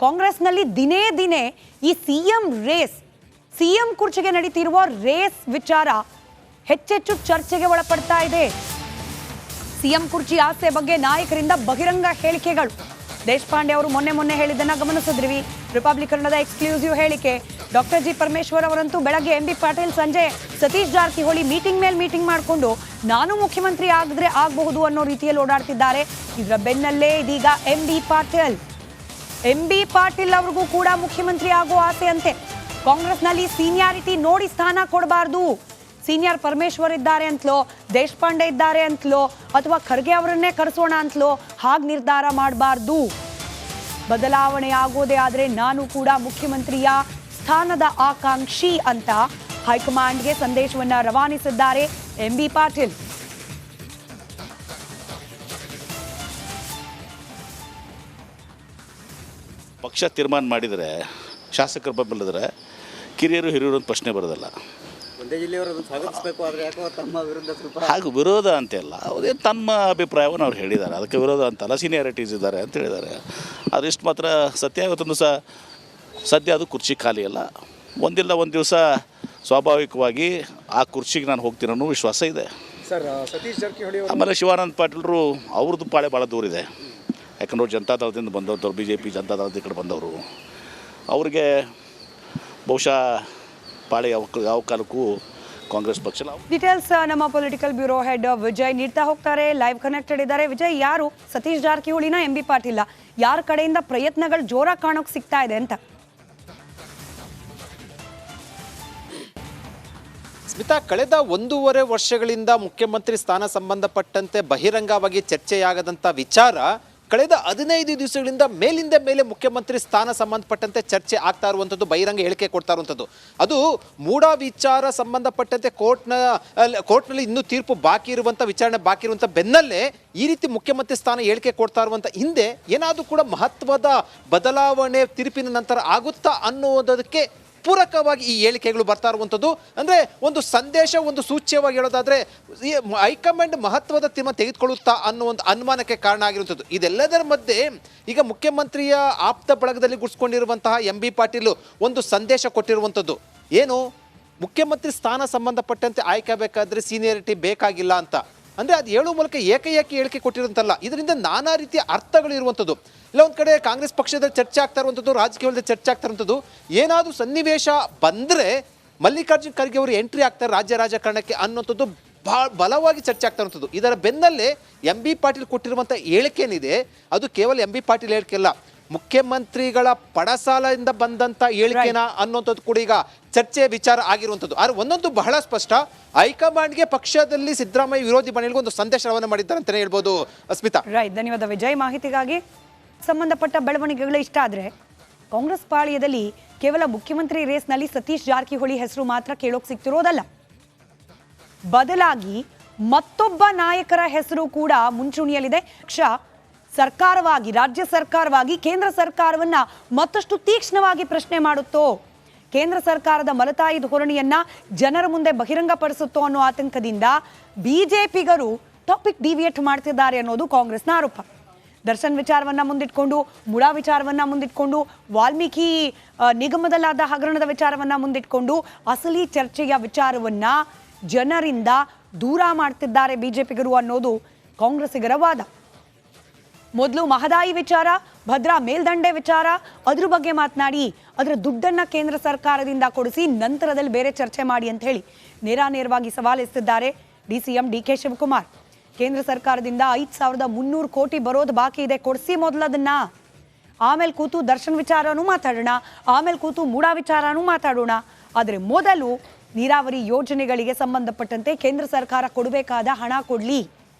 ಕಾಂಗ್ರೆಸ್ನಲ್ಲಿ ದಿನೇ ದಿನೇ ಈ ಸಿಎಂ ಕುರ್ಚಿಗೆ ನಡೀತಿರುವ ರೇಸ್ ವಿಚಾರ ಹೆಚ್ಚೆಚ್ಚು ಚರ್ಚೆಗೆ ಒಳಪಡ್ತಾ ಇದೆ. ಸಿಎಂ ಕುರ್ಚಿ ಆಸೆ ಬಗ್ಗೆ ನಾಯಕರಿಂದ ಬಹಿರಂಗ ಹೇಳಿಕೆಗಳು. ದೇಶಪಾಂಡೆ ಅವರು ಮೊನ್ನೆ ಹೇಳಿದ್ದನ್ನ ಗಮನಿಸಿದ್ರಿ. ರಿಪಬ್ಲಿಕ್ ಕನ್ನಡದ ಎಕ್ಸ್ಕ್ಲೂಸಿವ್ ಹೇಳಿಕೆ. ಡಾಕ್ಟರ್ ಜಿ ಪರಮೇಶ್ವರ್ ಅವರಂತೂ ಬೆಳಗ್ಗೆ MB ಪಾಟೀಲ್, ಸಂಜೆ ಸತೀಶ್ ಜಾರಕಿಹೊಳಿ ಮೀಟಿಂಗ್ ಮೇಲೆ ಮೀಟಿಂಗ್ ಮಾಡಿಕೊಂಡು ನಾನು ಮುಖ್ಯಮಂತ್ರಿ ಆಗಬಹುದು ಅನ್ನೋ ರೀತಿಯಲ್ಲಿ ಓಡಾಡ್ತಿದ್ದಾರೆ. ಇದರ ಬೆನ್ನಲ್ಲೇ ಇದೀಗ MB ಪಾಟೀಲ್ ಅವ್ರಿಗೂ ಕೂಡ ಮುಖ್ಯಮಂತ್ರಿ ಆಗೋ ಆಸೆ ಅಂತೆ. ಕಾಂಗ್ರೆಸ್ನಲ್ಲಿ ಸೀನಿಯಾರಿಟಿ ನೋಡಿ ಸ್ಥಾನ ಕೊಡಬಾರ್ದು, ಸೀನಿಯರ್ ಪರಮೇಶ್ವರ್ ಇದ್ದಾರೆ ಅಂತಲೋ, ದೇಶಪಾಂಡೆ ಇದ್ದಾರೆ ಅಂತಲೋ, ಅಥವಾ ಖರ್ಗೆ ಅವರನ್ನೇ ಕರೆಸೋಣ ಅಂತಲೋ ಹಾಗೆ ನಿರ್ಧಾರ ಮಾಡಬಾರ್ದು. ಬದಲಾವಣೆ ಆಗೋದೇ ಆದರೆ ನಾನು ಕೂಡ ಮುಖ್ಯಮಂತ್ರಿಯ ಸ್ಥಾನದ ಆಕಾಂಕ್ಷಿ ಅಂತ ಹೈಕಮಾಂಡ್ಗೆ ಸಂದೇಶವನ್ನ ರವಾನಿಸಿದ್ದಾರೆ MB ಪಾಟೀಲ್. ಪಕ್ಷ ತೀರ್ಮಾನ ಮಾಡಿದರೆ, ಶಾಸಕರ ಬೆಂಬಲಿದ್ರೆ ಕಿರಿಯರು ಹಿರಿಯರು ಅಂತ ಪ್ರಶ್ನೆ ಬರೋದಲ್ಲ. ಒಂದೇ ಜಿಲ್ಲೆಯವರು ಸ್ವಾಗತಿಸಬೇಕು, ಆದರೆ ಯಾಕೋ ತಮ್ಮ ವಿರುದ್ಧ ಸ್ವಲ್ಪ ಹಾಗೂ ವಿರೋಧ ಅಂತೆಲ್ಲ ಅದೇ ತಮ್ಮ ಅಭಿಪ್ರಾಯವನ್ನು ಅವ್ರು ಹೇಳಿದ್ದಾರೆ. ಅದಕ್ಕೆ ವಿರೋಧ ಅಂತಲ್ಲ, ಸೀನಿಯಾರಿಟೀಸ್ ಇದ್ದಾರೆ ಅಂತ ಹೇಳಿದ್ದಾರೆ. ಅದರಿಷ್ಟು ಮಾತ್ರ ಸತ್ಯ. ಇವತ್ತೊಂದು ಸದ್ಯ ಅದು ಕುರ್ಚಿ ಖಾಲಿ ಅಲ್ಲ. ಒಂದಿಲ್ಲ ಒಂದು ದಿವಸ ಸ್ವಾಭಾವಿಕವಾಗಿ ಆ ಕುರ್ಚಿಗೆ ನಾನು ಹೋಗ್ತೀನಿ ಅನ್ನೋ ವಿಶ್ವಾಸ ಇದೆ ಸರ್. ಸತೀಶ್ ಜಾರಕಿಹೊಳಿ ಆಮೇಲೆ ಶಿವಾನಂದ ಪಾಟೀಲರು ಅವ್ರದ್ದು ಪಾಳೆ ಭಾಳ ದೂರ ಇದೆ. ಯಾಕಂದ್ರೆ ಅವ್ರು ಜನತಾದಳದಿಂದ ಬಂದವರು, BJP ಜನತಾದಳದ ಕಡೆ ಬಂದವರು. ಅವ್ರಿಗೆ ಬಹುಶಃ ಪಾಳೆ ಯಾವ ಕಾಲಕ್ಕೂ ಕಾಂಗ್ರೆಸ್ ಪಕ್ಷ. ಡೀಟೇಲ್ಸ್ ನಮ್ಮ ಪೊಲಿಟಿಕಲ್ ಬ್ಯೂರೋ ಹೆಡ್ ವಿಜಯ್ ನೀಡ್ತಾ ಹೋಗ್ತಾರೆ. ಲೈವ್ ಕನೆಕ್ಟೆಡ್ ಇದ್ದಾರೆ. ವಿಜಯ್, ಯಾರು ಸತೀಶ್ ಜಾರಕಿಹೊಳಿನ MB ಪಾಟೀಲ, ಯಾರ ಕಡೆಯಿಂದ ಪ್ರಯತ್ನಗಳು ಜೋರಾಗಿ ಕಾಣೋಕೆ ಸಿಗ್ತಾ ಇದೆ ಅಂತ? ಸ್ಮಿತಾ, ಕಳೆದ 1.5 ವರ್ಷಗಳಿಂದ ಮುಖ್ಯಮಂತ್ರಿ ಸ್ಥಾನ ಸಂಬಂಧಪಟ್ಟಂತೆ ಬಹಿರಂಗವಾಗಿ ಚರ್ಚೆಯಾಗದಂಥ ವಿಚಾರ ಕಳೆದ 15 ದಿವಸಗಳಿಂದ ಮೇಲಿಂದ ಮೇಲೆ ಮುಖ್ಯಮಂತ್ರಿ ಸ್ಥಾನ ಸಂಬಂಧಪಟ್ಟಂತೆ ಚರ್ಚೆ ಆಗ್ತಾ ಇರುವಂಥದ್ದು, ಬಹಿರಂಗ ಹೇಳಿಕೆ ಕೊಡ್ತಾ ಇರುವಂಥದ್ದು. ಅದು ಮೂಢ ವಿಚಾರ ಸಂಬಂಧಪಟ್ಟಂತೆ ಕೋರ್ಟ್ನಲ್ಲಿ ಇನ್ನೂ ತೀರ್ಪು ಬಾಕಿ ಇರುವಂಥ, ವಿಚಾರಣೆ ಬಾಕಿ ಇರುವಂಥ ಬೆನ್ನಲ್ಲೇ ಈ ರೀತಿ ಮುಖ್ಯಮಂತ್ರಿ ಸ್ಥಾನ ಹೇಳಿಕೆ ಕೊಡ್ತಾ ಇರುವಂಥ ಹಿಂದೆ ಏನಾದರೂ ಕೂಡ ಮಹತ್ವದ ಬದಲಾವಣೆ ತೀರ್ಪಿನ ನಂತರ ಆಗುತ್ತಾ ಅನ್ನೋದಕ್ಕೆ ಪೂರಕವಾಗಿ ಈ ಹೇಳಿಕೆಗಳು ಬರ್ತಾ ಇರುವಂಥದ್ದು. ಅಂದರೆ ಒಂದು ಸಂದೇಶ, ಒಂದು ಸೂಚ್ಯವಾಗಿ ಹೇಳೋದಾದರೆ ಹೈಕಮಾಂಡ್ ಮಹತ್ವದ ತೀರ್ಮಾನ ತೆಗೆದುಕೊಳ್ಳುತ್ತಾ ಅನ್ನೋ ಒಂದು ಅನುಮಾನಕ್ಕೆ ಕಾರಣ ಆಗಿರುವಂಥದ್ದು. ಇದೆಲ್ಲದರ ಮಧ್ಯೆ ಈಗ ಮುಖ್ಯಮಂತ್ರಿಯ ಆಪ್ತ ಬಳಗದಲ್ಲಿ ಗುಡಿಸ್ಕೊಂಡಿರುವಂತಹ MB ಪಾಟೀಲ್ ಒಂದು ಸಂದೇಶ ಕೊಟ್ಟಿರುವಂಥದ್ದು. ಏನು, ಮುಖ್ಯಮಂತ್ರಿ ಸ್ಥಾನ ಸಂಬಂಧಪಟ್ಟಂತೆ ಆಯ್ಕೆ ಬೇಕಾದರೆ ಸೀನಿಯರಿಟಿ ಬೇಕಾಗಿಲ್ಲ ಅಂತ. ಅಂದರೆ ಅದು ಹೇಳುವ ಮೂಲಕ ಏಕೈಕಿ ಹೇಳಿಕೆ ಕೊಟ್ಟಿರುವಂತಲ್ಲ, ಇದರಿಂದ ನಾನಾ ರೀತಿಯ ಅರ್ಥಗಳು ಇರುವಂಥದ್ದು. ಇಲ್ಲ ಒಂದು ಕಡೆ ಕಾಂಗ್ರೆಸ್ ಪಕ್ಷದಲ್ಲಿ ಚರ್ಚೆ ಆಗ್ತಾ ಇರುವಂಥದ್ದು, ರಾಜಕೀಯದಲ್ಲಿ ಚರ್ಚೆ ಆಗ್ತಾ ಇರುವಂಥದ್ದು. ಏನಾದರೂ ಸನ್ನಿವೇಶ ಬಂದರೆ ಮಲ್ಲಿಕಾರ್ಜುನ್ ಖರ್ಗೆ ಅವರು ಎಂಟ್ರಿ ಆಗ್ತಾರೆ ರಾಜ್ಯ ರಾಜಕಾರಣಕ್ಕೆ ಅನ್ನೋಂಥದ್ದು ಬಲವಾಗಿ ಚರ್ಚೆ ಆಗ್ತಾ ಇರುವಂಥದ್ದು. ಇದರ ಬೆನ್ನಲ್ಲೇ MB ಪಾಟೀಲ್ ಕೊಟ್ಟಿರುವಂಥ ಹೇಳಿಕೆ ಏನಿದೆ ಅದು ಕೇವಲ MB ಪಾಟೀಲ್ ಹೇಳಿಕೆ ಅಲ್ಲ, ಮುಖ್ಯಮಂತ್ರಿಗಳ ಪಡಸಾಲದಿಂದ ಬಂದಂಥ ಹೇಳಿಕೆನ ಅನ್ನೋಂಥದ್ದು ಕೂಡ ಈಗ ಚರ್ಚೆ ವಿಚಾರ ಆಗಿರುವಂಥದ್ದು. ಆದರೆ ಒಂದೊಂದು ಬಹಳ ಸ್ಪಷ್ಟ, ಹೈಕಮಾಂಡ್ಗೆ ಪಕ್ಷದಲ್ಲಿ ಸಿದ್ದರಾಮಯ್ಯ ವಿರೋಧಿ ಬಣಗಳಿಗೆ ಒಂದು ಸಂದೇಶ ರವಾನೆ ಮಾಡಿದ್ದಾರೆ ಅಂತಲೇ ಹೇಳ್ಬೋದು. ಅಸ್ಮಿತಾ, ರೈಟ್, ಧನ್ಯವಾದ ವಿಜಯ್ ಮಾಹಿತಿಗಾಗಿ. ಸಂಬಂಧಪಟ್ಟ ಬೆಳವಣಿಗೆಗಳು ಇಷ್ಟ ಆದರೆ ಕಾಂಗ್ರೆಸ್ ಪಾಳ್ಯದಲ್ಲಿ ಕೇವಲ ಮುಖ್ಯಮಂತ್ರಿ ರೇಸ್ನಲ್ಲಿ ಸತೀಶ್ ಜಾರಕಿಹೊಳಿ ಹೆಸರು ಮಾತ್ರ ಕೇಳೋಕೆ ಸಿಗ್ತಿರೋದಲ್ಲ, ಬದಲಾಗಿ ಮತ್ತೊಬ್ಬ ನಾಯಕರ ಹೆಸರು ಕೂಡ ಮುಂಚೂಣಿಯಲ್ಲಿದೆ. ಸರ್ಕಾರವಾಗಿ, ರಾಜ್ಯ ಸರ್ಕಾರವಾಗಿ ಕೇಂದ್ರ ಸರ್ಕಾರವನ್ನ ಮತ್ತಷ್ಟು ತೀಕ್ಷ್ಣವಾಗಿ ಪ್ರಶ್ನೆ ಮಾಡುತ್ತೋ, ಕೇಂದ್ರ ಸರ್ಕಾರದ ಮಲತಾಯಿ ಧೋರಣೆಯನ್ನ ಜನರ ಮುಂದೆ ಬಹಿರಂಗಪಡಿಸುತ್ತೋ ಅನ್ನೋ ಆತಂಕದಿಂದ ಬಿಜೆಪಿಗರು ಟಾಪಿಕ್ ಡಿವಿಯೇಟ್ ಮಾಡ್ತಿದ್ದಾರೆ ಅನ್ನೋದು ಕಾಂಗ್ರೆಸ್ನ ಆರೋಪ. ದರ್ಶನ್ ವಿಚಾರವನ್ನ ಮುಂದಿಟ್ಕೊಂಡು, ಮುಡಾ ವಿಚಾರವನ್ನ ಮುಂದಿಟ್ಕೊಂಡು, ವಾಲ್ಮೀಕಿ ನಿಗಮದಲ್ಲಾದ ಹಗರಣದ ವಿಚಾರವನ್ನ ಮುಂದಿಟ್ಕೊಂಡು ಅಸಲಿ ಚರ್ಚೆಯ ವಿಚಾರವನ್ನ ಜನರಿಂದ ದೂರ ಮಾಡ್ತಿದ್ದಾರೆ ಬಿಜೆಪಿಗರು ಅನ್ನೋದು ಕಾಂಗ್ರೆಸ್ಸಿಗರ ವಾದ. ಮೊದಲು ಮಹದಾಯಿ ವಿಚಾರ, ಭದ್ರಾ ಮೇಲ್ದಂಡೆ ವಿಚಾರ, ಅದ್ರ ಬಗ್ಗೆ ಮಾತನಾಡಿ ಅದರ ದುಡ್ಡನ್ನ ಕೇಂದ್ರ ಸರ್ಕಾರದಿಂದ ಕೊಡಿಸಿ ನಂತರದಲ್ಲಿ ಬೇರೆ ಚರ್ಚೆ ಮಾಡಿ ಅಂತ ಹೇಳಿ ನೇರವಾಗಿ ಸವಾಲೆತ್ತಿದ್ದಾರೆ DCM DK ಶಿವಕುಮಾರ್. ಕೇಂದ್ರ ಸರ್ಕಾರದಿಂದ 5,300 ಕೋಟಿ ಬರೋದು ಬಾಕಿ ಇದೆ, ಕೊಡಿಸಿ ಮೊದಲದನ್ನ, ಆಮೇಲೆ ಕೂತು ದರ್ಶನ್ ವಿಚಾರನೂ ಮಾತಾಡೋಣ, ಆಮೇಲೆ ಕೂತು ಮೂಡಾ ವಿಚಾರನೂ ಮಾತಾಡೋಣ. ಆದರೆ ಮೊದಲು ನೀರಾವರಿ ಯೋಜನೆಗಳಿಗೆ ಸಂಬಂಧಪಟ್ಟಂತೆ ಕೇಂದ್ರ ಸರ್ಕಾರ ಕೊಡಬೇಕಾದ ಹಣ ಕೊಡಲಿ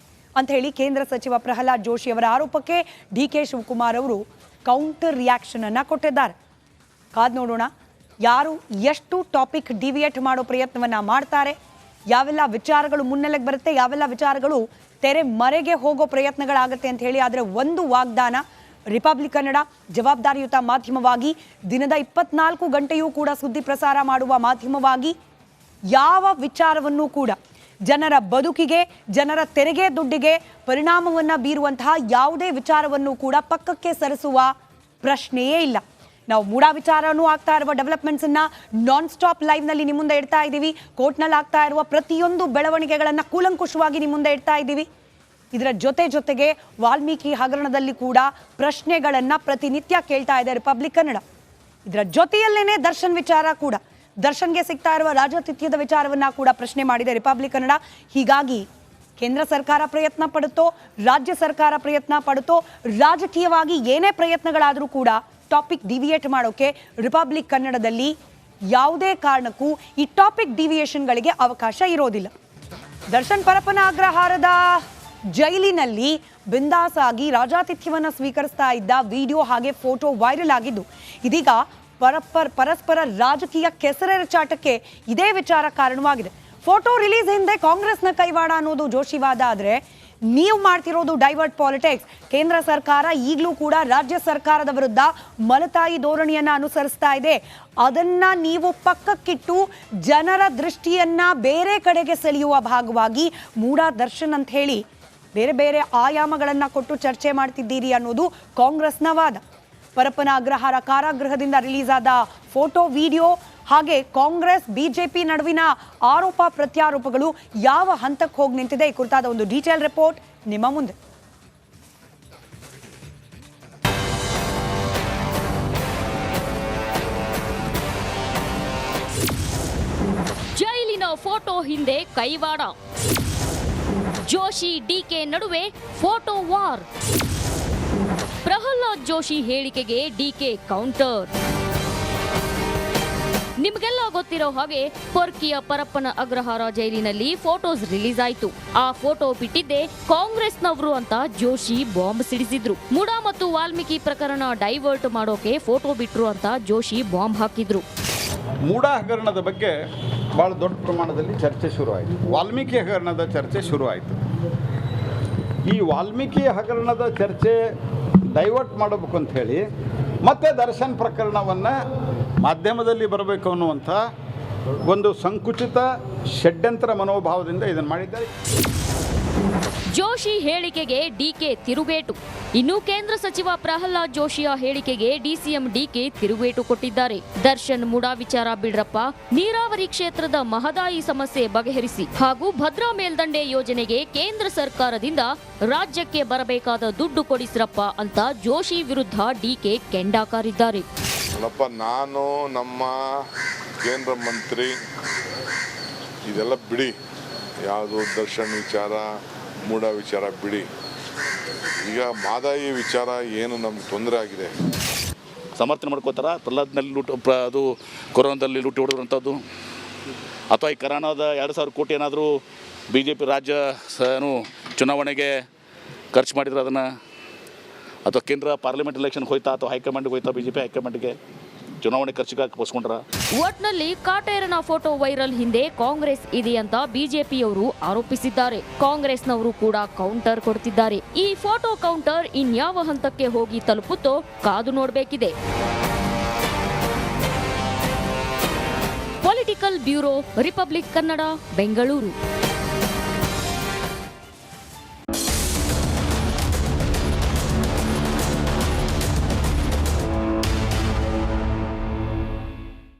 ಅಂತ ಹೇಳಿ ಕೇಂದ್ರ ಸಚಿವ ಪ್ರಹ್ಲಾದ್ ಜೋಶಿ ಅವರ ಆರೋಪಕ್ಕೆ DK ಶಿವಕುಮಾರ್ ಅವರು ಕೌಂಟರ್ ರಿಯಾಕ್ಷನ್ ಅನ್ನ ಕೊಟ್ಟಿದ್ದಾರೆ. ಕಾದ್ ನೋಡೋಣ ಯಾರು ಎಷ್ಟು ಟಾಪಿಕ್ ಡಿವಿಯೇಟ್ ಮಾಡೋ ಪ್ರಯತ್ನವನ್ನ ಮಾಡ್ತಾರೆ, ಯಾವೆಲ್ಲ ವಿಚಾರಗಳು ಮುನ್ನೆಲೆಗೆ ಬರುತ್ತೆ, ಯಾವೆಲ್ಲ ವಿಚಾರಗಳು ತೆರೆ ಮರೆಗೆ ಹೋಗೋ ಪ್ರಯತ್ನಗಳಾಗುತ್ತೆ ಅಂತ ಹೇಳಿ. ಆದರೆ ಒಂದು ವಾಗ್ದಾನ, ರಿಪಬ್ಲಿಕ್ ಕನ್ನಡ ಜವಾಬ್ದಾರಿಯುತ ಮಾಧ್ಯಮವಾಗಿ ದಿನದ 24 ಗಂಟೆಯೂ ಕೂಡ ಸುದ್ದಿ ಪ್ರಸಾರ ಮಾಡುವ ಮಾಧ್ಯಮವಾಗಿ ಯಾವ ವಿಚಾರವನ್ನು ಕೂಡ ಜನರ ಬದುಕಿಗೆ, ಜನರ ತೆರಿಗೆ ದುಡ್ಡಿಗೆ ಪರಿಣಾಮವನ್ನು ಬೀರುವಂತಹ ಯಾವುದೇ ವಿಚಾರವನ್ನು ಕೂಡ ಪಕ್ಕಕ್ಕೆ ಸರಿಸುವ ಪ್ರಶ್ನೆಯೇ ಇಲ್ಲ. ನಾವು ಮೂಡಾ ವಿಚಾರನೂ ಆಗ್ತಾ ಇರುವ ಡೆವಲಪ್ಮೆಂಟ್ಸ್ ಅನ್ನ ನಾನ್ ಸ್ಟಾಪ್ ಲೈವ್ ನಲ್ಲಿ ನಿಮ್ಮ ಮುಂದೆ ಇಡ್ತಾ ಇದ್ದೀವಿ. ಕೋರ್ಟ್ನಲ್ಲಿ ಆಗ್ತಾ ಇರುವ ಪ್ರತಿಯೊಂದು ಬೆಳವಣಿಗೆಗಳನ್ನ ಕೂಲಂಕುಷವಾಗಿ ನಿಮ್ಮ ಮುಂದೆ ಇಡ್ತಾ ಇದ್ದೀವಿ. ಇದರ ಜೊತೆಗೆ ವಾಲ್ಮೀಕಿ ಹಗರಣದಲ್ಲಿ ಕೂಡ ಪ್ರಶ್ನೆಗಳನ್ನ ಪ್ರತಿನಿತ್ಯ ಕೇಳ್ತಾ ಇದೆ ರಿಪಬ್ಲಿಕ್ ಕನ್ನಡ. ಇದರ ಜೊತೆಯಲ್ಲೇನೆ ದರ್ಶನ್ ವಿಚಾರ ಕೂಡ, ದರ್ಶನ್ಗೆ ಸಿಗ್ತಾ ಇರುವ ರಾಜತಿಥ್ಯದ ವಿಚಾರವನ್ನ ಕೂಡ ಪ್ರಶ್ನೆ ಮಾಡಿದೆ ರಿಪಬ್ಲಿಕ್ ಕನ್ನಡ. ಹೀಗಾಗಿ ಕೇಂದ್ರ ಸರ್ಕಾರ ಪ್ರಯತ್ನ ಪಡುತ್ತೋ, ರಾಜ್ಯ ಸರ್ಕಾರ ಪ್ರಯತ್ನ ಪಡುತ್ತೋ, ರಾಜಕೀಯವಾಗಿ ಏನೇ ಪ್ರಯತ್ನಗಳಾದರೂ ಕೂಡ ಟಾಪಿಕ್ ಡಿವಿಯೇಟ್ ಮಾಡೋಕೆ ರಿಪಬ್ಲಿಕ್ ಕನ್ನಡದಲ್ಲಿ ಯಾವುದೇ ಕಾರಣಕ್ಕೂ ಈ ಟಾಪಿಕ್ ಡಿವಿಯೇಷನ್ಗಳಿಗೆ ಅವಕಾಶ ಇರೋದಿಲ್ಲ. ದರ್ಶನ್ ಪರಪ್ಪನ ಅಗ್ರಹಾರದ ಜೈಲಿನಲ್ಲಿ ಬಿಂದಾಸ್ ಆಗಿ ರಾಜಾತಿಥ್ಯವನ್ನು ಸ್ವೀಕರಿಸ್ತಾ ಇದ್ದ ವಿಡಿಯೋ ಹಾಗೆ ಫೋಟೋ ವೈರಲ್ ಆಗಿದ್ದು, ಇದೀಗ ಪರಸ್ಪರ ರಾಜಕೀಯ ಕೆಸರೆರಚಾಟಕ್ಕೆ ಇದೇ ವಿಚಾರ ಕಾರಣವಾಗಿದೆ. ಫೋಟೋ ರಿಲೀಸ್ ಹಿಂದೆ ಕಾಂಗ್ರೆಸ್ನ ಕೈವಾಡ ಅನ್ನೋದು ಜೋಶಿವಾದ ಆದರೆ, ನೀವು ಮಾಡ್ತಿರೋದು ಡೈವರ್ಟ್ ಪಾಲಿಟಿಕ್ಸ್. ಕೇಂದ್ರ ಸರ್ಕಾರ ಈಗಲೂ ಕೂಡ ರಾಜ್ಯ ಸರ್ಕಾರದ ವಿರುದ್ಧ ಮಲತಾಯಿ ಧೋರಣೆಯನ್ನ ಅನುಸರಿಸ್ತಾ ಇದೆ. ಅದನ್ನ ನೀವು ಪಕ್ಕಕ್ಕಿಟ್ಟು ಜನರ ದೃಷ್ಟಿಯನ್ನ ಬೇರೆ ಕಡೆಗೆ ಸೆಳೆಯುವ ಭಾಗವಾಗಿ ಮೂಡಾ ದರ್ಶನ್ ಅಂತ ಹೇಳಿ ಬೇರೆ ಬೇರೆ ಆಯಾಮಗಳನ್ನ ಕೊಟ್ಟು ಚರ್ಚೆ ಮಾಡ್ತಿದ್ದೀರಿ ಅನ್ನೋದು ಕಾಂಗ್ರೆಸ್ನ ವಾದ. ಪರಪ್ಪನ ಅಗ್ರಹಾರ ಕಾರಾಗೃಹದಿಂದ ರಿಲೀಸ್ ಆದ ಫೋಟೋ, ವಿಡಿಯೋ ಹಾಗೆ ಕಾಂಗ್ರೆಸ್ ಬಿಜೆಪಿ ನಡುವಿನ ಆರೋಪ ಪ್ರತ್ಯಾರೋಪಗಳು ಯಾವ ಹಂತಕ್ಕೆ ಹೋಗಿ ನಿಂತಿದೆ, ಈ ಕುರಿತಾದ ಒಂದು ಡೀಟೇಲ್ ರಿಪೋರ್ಟ್ ನಿಮ್ಮ ಮುಂದೆ. ಜೈಲಿನ ಫೋಟೋ ಹಿಂದೆ ಕೈವಾಡ, ಜೋಶಿ ಡಿಕೆ ನಡುವೆ ಫೋಟೋ ವಾರ್. ಪ್ರಹ್ಲಾದ್ ಜೋಶಿ ಹೇಳಿಕೆಗೆ ಡಿಕೆ ಕೌಂಟರ್. ನಿಮಗೆಲ್ಲ ಗೊತ್ತಿರೋ ಹಾಗೆ ಪೊರ್ಕಿಯ ಪರಪ್ಪನ ಅಗ್ರಹಾರ ಜೈಲಿನಲ್ಲಿ ಫೋಟೋಸ್ ರಿಲೀಸ್ ಆಯ್ತು. ಆ ಫೋಟೋ ಬಿಟ್ಟಿದ್ದೆ ಕಾಂಗ್ರೆಸ್ನವರು ಅಂತ ಜೋಶಿ ಬಾಂಬ್ ಸಿಡಿಸಿದ್ರು. ಮೂಡಾ ಮತ್ತು ವಾಲ್ಮೀಕಿ ಪ್ರಕರಣ ಡೈವರ್ಟ್ ಮಾಡೋಕೆ ಫೋಟೋ ಬಿಟ್ರು ಅಂತ ಜೋಶಿ ಬಾಂಬ್ ಹಾಕಿದ್ರು. ಮೂಡಾ ಹಗರಣದ ಬಗ್ಗೆ ಭಾಳ ದೊಡ್ಡ ಪ್ರಮಾಣದಲ್ಲಿ ಚರ್ಚೆ ಶುರುವಾಯಿತು. ವಾಲ್ಮೀಕಿ ಹಗರಣದ ಚರ್ಚೆ ಶುರುವಾಯಿತು. ಈ ವಾಲ್ಮೀಕಿ ಹಗರಣದ ಚರ್ಚೆ ಡೈವರ್ಟ್ ಮಾಡಬೇಕು ಅಂತ ಹೇಳಿ ಮತ್ತೆ ದರ್ಶನ್ ಪ್ರಕರಣವನ್ನು ಮಾಧ್ಯಮದಲ್ಲಿ ಬರಬೇಕು ಅನ್ನುವಂಥ ಒಂದು ಸಂಕುಚಿತ ಷಡ್ಯಂತ್ರ ಮನೋಭಾವದಿಂದ ಇದನ್ನು ಮಾಡಿದ್ದಾರೆ. ಜೋಶಿ ಹೇಳಿಕೆಗೆ ಡಿಕೆ ತಿರುಗೇಟು. ಇನ್ನು ಕೇಂದ್ರ ಸಚಿವ ಪ್ರಹ್ಲಾದ್ ಜೋಶಿಯ ಹೇಳಿಕೆಗೆ ಡಿಸಿಎಂ ಡಿಕೆ ತಿರುಗೇಟು ಕೊಟ್ಟಿದ್ದಾರೆ. ದರ್ಶನ್ ಮೂಡಾ ವಿಚಾರ ಬಿಡ್ರಪ್ಪ, ನೀರಾವರಿ ಕ್ಷೇತ್ರದ ಮಹದಾಯಿ ಸಮಸ್ಯೆ ಬಗೆಹರಿಸಿ ಹಾಗೂ ಭದ್ರಾ ಮೇಲ್ದಂಡೆ ಯೋಜನೆಗೆ ಕೇಂದ್ರ ಸರ್ಕಾರದಿಂದ ರಾಜ್ಯಕ್ಕೆ ಬರಬೇಕಾದ ದುಡ್ಡು ಕೊಡಿಸ್ರಪ್ಪ ಅಂತ ಜೋಶಿ ವಿರುದ್ಧ ಡಿಕೆ ಕೆಂಡಾಕಾರಿದ್ದಾರೆ. ನಾನು ನಮ್ಮ ಕೇಂದ್ರ ಮಂತ್ರಿ ಇದೆಲ್ಲ ಬಿಡಿ, ಯಾವುದು ದರ್ಶನ್ ವಿಚಾರ ಮೂಡಾ ವಿಚಾರ ಬಿಡಿ. ಈಗ ಮಹದಾಯಿ ವಿಚಾರ ಏನು ನಮ್ಗೆ ತೊಂದರೆ ಆಗಿದೆ, ಸಮರ್ಥನೆ ಮಾಡ್ಕೋತಾರ. ಪ್ರಹ್ಲಾದ್ನಲ್ಲಿ ಅದು ಕೊರೋನಾದಲ್ಲಿ ಲೂಟಿ ಹೊಡೆದಂಥದ್ದು, ಅಥವಾ ಈ ಕರೋನಾದ 2,000 ಕೋಟಿ ಏನಾದರೂ ಬಿ ಜೆ ಪಿ ರಾಜ್ಯ ಚುನಾವಣೆಗೆ ಖರ್ಚು ಮಾಡಿದ್ರೆ ಅದನ್ನು, ಅಥವಾ ಕೇಂದ್ರ ಪಾರ್ಲಿಮೆಂಟ್ ಎಲೆಕ್ಷನ್ಗೆ ಹೋಯ್ತಾ ಅಥವಾ ಹೈಕಮಾಂಡ್ಗೆ ಹೋಯ್ತಾ ಬಿ ಜೆ ಪಿ ಹೈಕಮಾಂಡ್ಗೆ ಚುನಾವಣೆ ಖರ್ಚಿಗಾಗಿ ಪೋಸ್ಕೊಂಡ್ರ. ಒಟ್ನಲ್ಲಿ ಕಾಟೇರನ ಫೋಟೋ ವೈರಲ್ ಹಿಂದೆ ಕಾಂಗ್ರೆಸ್ ಇದೆ ಅಂತ ಬಿಜೆಪಿಯವರು ಆರೋಪಿಸಿದ್ದಾರೆ. ಕಾಂಗ್ರೆಸ್ನವರು ಕೂಡ ಕೌಂಟರ್ ಕೊಡ್ತಿದ್ದಾರೆ. ಈ ಫೋಟೋ ಕೌಂಟರ್ ಇನ್ಯಾವ ಹಂತಕ್ಕೆ ಹೋಗಿ ತಲುಪುತ್ತೋ ಕಾದು ನೋಡಬೇಕಿದೆ. Political bureau, republic Kannada, Bengaluru.